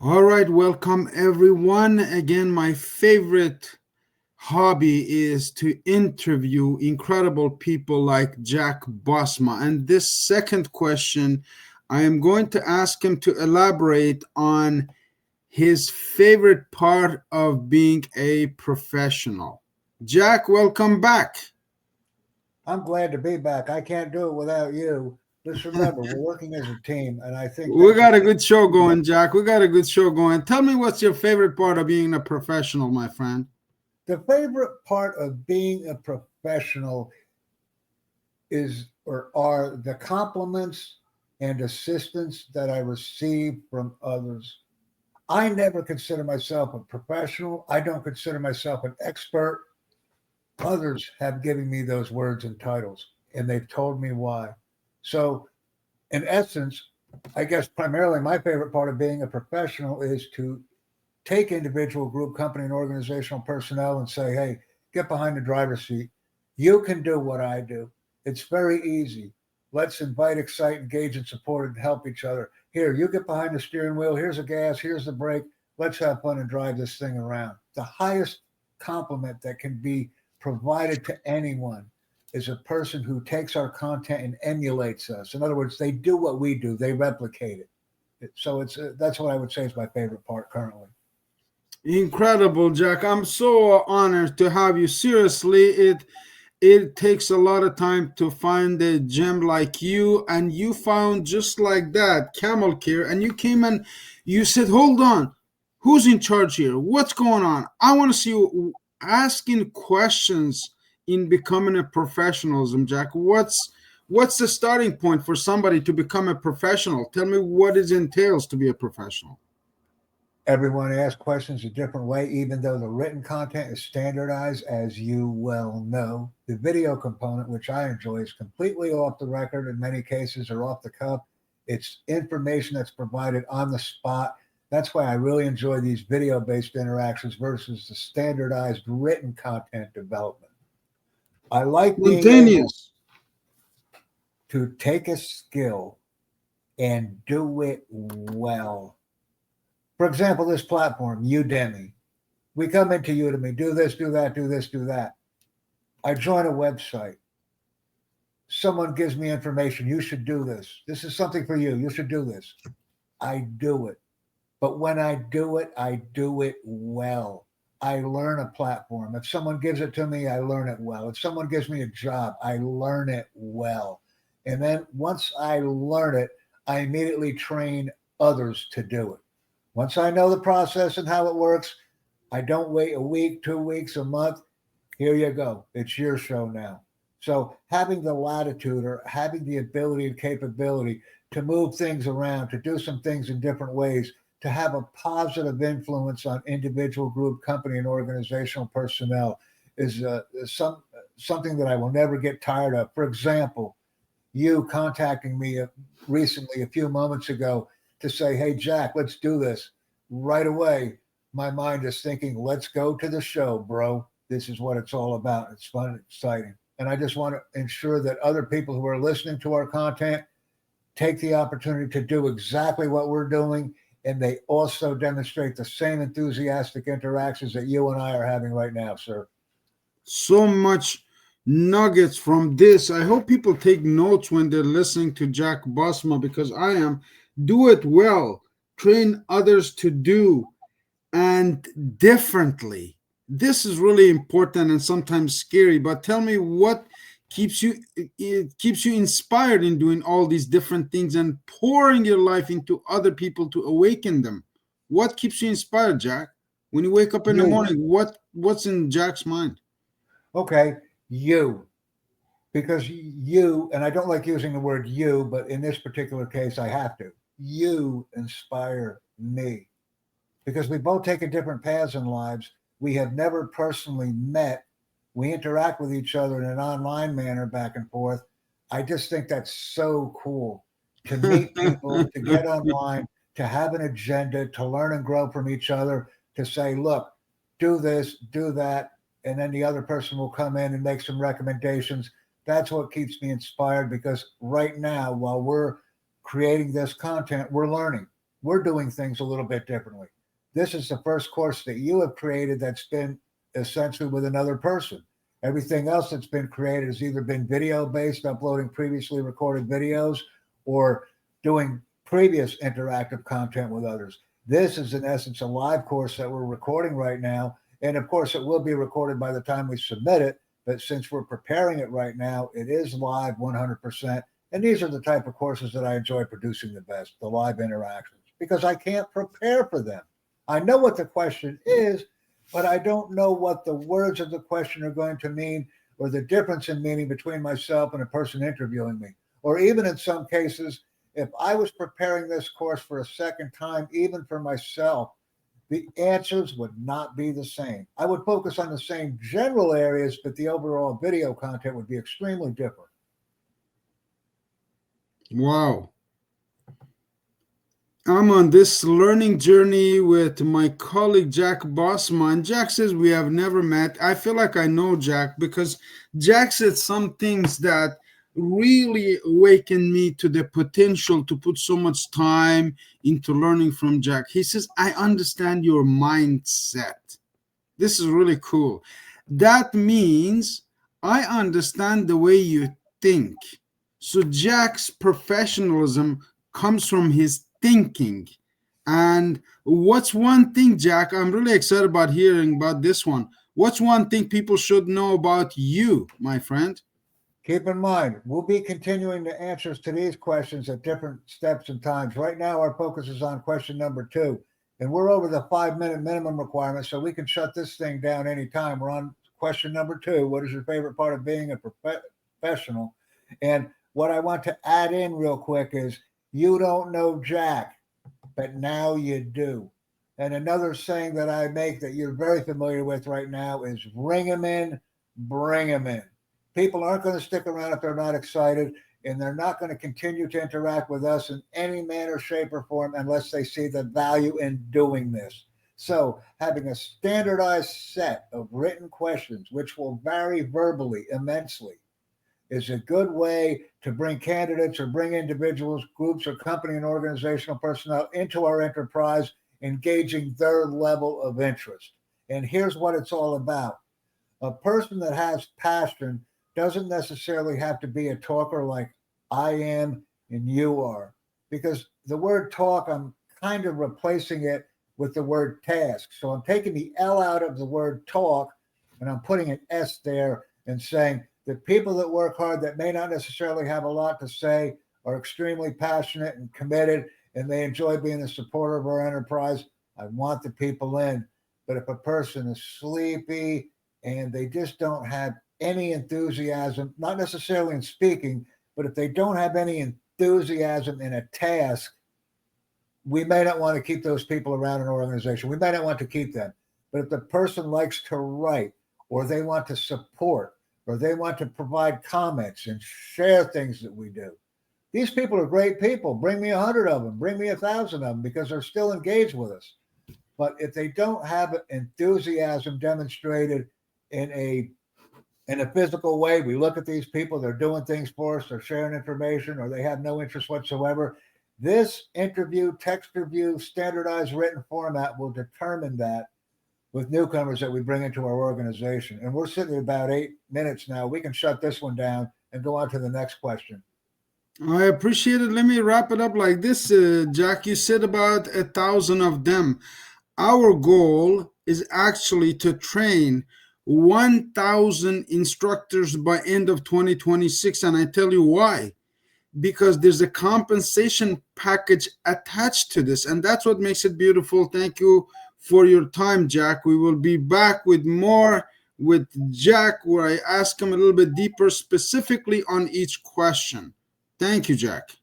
All right, welcome everyone. Again, my favorite hobby is to interview incredible people like Jack Bosma. And this second question, I am going to ask him to elaborate on his favorite part of being a professional. Jack, welcome back. I'm glad to be back. I can't do it without you. Just remember, we're working as a team, and I think We that's a got a big good show deal. going, Jack. We got a good show going. Tell me what's your favorite part of being a professional, my friend? The favorite part of being a professional is or are the compliments and assistance that I receive from others. I never consider myself a professional. I don't consider myself an expert. Others have given me those words and titles, and they've told me why. So, in essence, I guess primarily my favorite part of being a professional is to take individual, group, company, and organizational personnel and say, hey, get behind the driver's seat. You can do what I do. It's very easy. Let's invite, excite, engage, and support and help each other. Here, you get behind the steering wheel. Here's the gas. Here's the brake. Let's have fun and drive this thing around. The highest compliment that can be provided to anyone is a person who takes our content and emulates us. In other words, they do what we do, they replicate it. So it's that's what I would say is my favorite part currently. Incredible, Jack. I'm so honored to have you. Seriously, it takes a lot of time to find a gem like you, and you found just like that Camel Care, and you came and you said, "Hold on, who's in charge here? What's going on? I want to see you asking questions in becoming a professionalism, Jack. What's the starting point for somebody to become a professional? Tell me what it entails to be a professional." Everyone asks questions a different way, even though the written content is standardized, as you well know. The video component, which I enjoy, is completely off the record in many cases or off the cuff. It's information that's provided on the spot. That's why I really enjoy these video based interactions versus the standardized written content development. I like being able Spontaneous. to take a skill and do it well. For example, this platform, Udemy. We come into Udemy, do this, do that, do this, do that. I join a website. Someone gives me information. You should do this. This is something for you. You should do this. I do it. But when I do it well. I learn a platform. If someone gives it to me, I learn it well. If someone gives me a job, I learn it well. And then once I learn it, I immediately train others to do it. Once I know the process and how it works, I don't wait a week, 2 weeks, a month. Here you go. It's your show now. So having the latitude or having the ability and capability to move things around, to do some things in different ways, to have a positive influence on individual, group, company, and organizational personnel is something that I will never get tired of. For example, you contacting me recently, a few moments ago, to say, hey, Jack, let's do this. Right away, my mind is thinking, let's go to the show, bro. This is what it's all about. It's fun and exciting. And I just want to ensure that other people who are listening to our content take the opportunity to do exactly what we're doing. And they also demonstrate the same enthusiastic interactions that you and I are having right now, sir. So much nuggets from this. I hope people take notes when they're listening to Jack Bosma because I am. Do it well, train others to do and differently. This is really important and sometimes scary, but tell me what it keeps you inspired in doing all these different things and pouring your life into other people to awaken them. What keeps you inspired, Jack? When you wake up in the You. morning, what's in Jack's mind? Okay. You. Because you, and I don't like using the word you, but in this particular case, I have to. You inspire me because we both taken different paths in lives. We have never personally met. We interact with each other in an online manner back and forth. I just think that's so cool to meet people, to get online, to have an agenda, to learn and grow from each other, to say, look, do this, do that. And then the other person will come in and make some recommendations. That's what keeps me inspired because right now, while we're creating this content, we're learning. we're doing things a little bit differently. This is the first course that you have created that's been essentially with another person. Everything else that's been created has either been video based, uploading previously recorded videos, or doing previous interactive content with others. This is, in essence, a live course that we're recording right now. And of course, it will be recorded by the time we submit it. But since we're preparing it right now, it is live 100%. And these are the type of courses that I enjoy producing the best, the live interactions, because I can't prepare for them. I know what the question is, but I don't know what the words of the question are going to mean, or the difference in meaning between myself and a person interviewing me. Or even in some cases, if I was preparing this course for a second time, even for myself, the answers would not be the same. I would focus on the same general areas, but the overall video content would be extremely different. Wow. I'm on this learning journey with my colleague Jack Bosma, and Jack says we have never met. I feel like I know Jack because Jack said some things that really awakened me to the potential to put so much time into learning from Jack. He says, I understand your mindset. This is really cool. That means I understand the way you think. So Jack's professionalism comes from his thinking. And what's one thing, Jack, I'm really excited about hearing about this one. What's one thing people should know about you, my friend? Keep in mind, we'll be continuing the answers to these questions at different steps and times. Right now, our focus is on question number 2, and we're over the 5-minute minimum requirement, so we can shut this thing down anytime. We're on question number 2. What is your favorite part of being a professional? And what I want to add in real quick is you don't know Jack, but now you do. And another saying that I make that you're very familiar with right now is ring them in, bring them in. People aren't going to stick around if they're not excited, and they're not going to continue to interact with us in any manner, shape, or form unless they see the value in doing this. So having a standardized set of written questions, which will vary verbally immensely, is a good way to bring candidates or bring individuals, groups, or company and organizational personnel into our enterprise, engaging their level of interest. And here's what it's all about. A person that has passion doesn't necessarily have to be a talker like I am and you are, because the word talk, I'm kind of replacing it with the word task. So I'm taking the L out of the word talk and I'm putting an S there and saying, the people that work hard that may not necessarily have a lot to say are extremely passionate and committed, and they enjoy being a supporter of our enterprise. I want the people in. But if a person is sleepy and they just don't have any enthusiasm, not necessarily in speaking, but if they don't have any enthusiasm in a task, we may not want to keep those people around an organization. We may not want to keep them. But if the person likes to write, or they want to support, or they want to provide comments and share things that we do. These people are great people. Bring me 100 of them. Bring me 1,000 of them, because they're still engaged with us. But if they don't have enthusiasm demonstrated in a physical way, we look at these people, they're doing things for us, they're sharing information, or they have no interest whatsoever. This interview, text review, standardized written format will determine that with newcomers that we bring into our organization. And we're sitting at about 8 minutes now. We can shut this one down and go on to the next question. I appreciate it. Let me wrap it up like this, Jack. You said about 1,000 of them. Our goal is actually to train 1,000 instructors by end of 2026. And I tell you why. Because there's a compensation package attached to this. And that's what makes it beautiful. Thank you for your time, Jack. We will be back with more with Jack, where I ask him a little bit deeper, specifically on each question. Thank you, Jack.